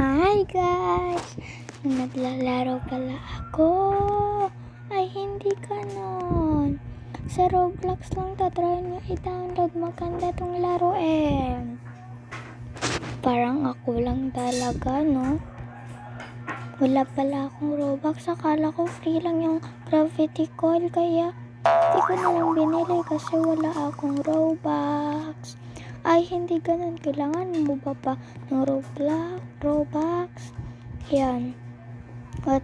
Hi guys! Naglalaro pala ako. Ay, hindi ganon. Sa Roblox lang to. Try nyo i-download. Maganda tong laruin. Parang ako lang talaga, no? Wala pala akong Robux. Akala ko free lang yung Gravity Coil. Kaya di ko na lang binili kasi wala akong Robux. Ay, hindi ganun. Kailangan mo ba pa ng Robux? Yan. At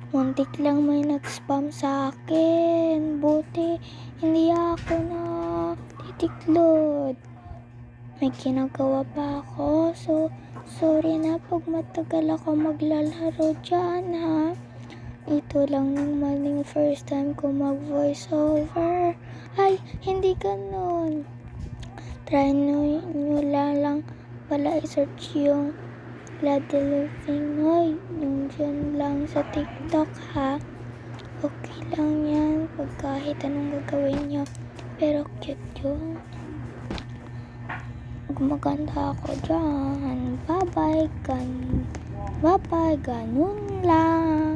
muntik lang may nag-spam sa akin. Buti, hindi ako na titiklod. May ginagawa pa ako. So, sorry na pag matagal ako maglalaro dyan, ha? Ito lang naman yung first time ko mag-voice over. Ay, hindi ganun. Try nyo lang pala i-search yung Lady Living. Ay, yung dyan lang sa TikTok, ha? Okay lang yan pag kahit anong gagawin nyo. Pero cute yung gumaganda ako dyan. Bye-bye, ganun lang.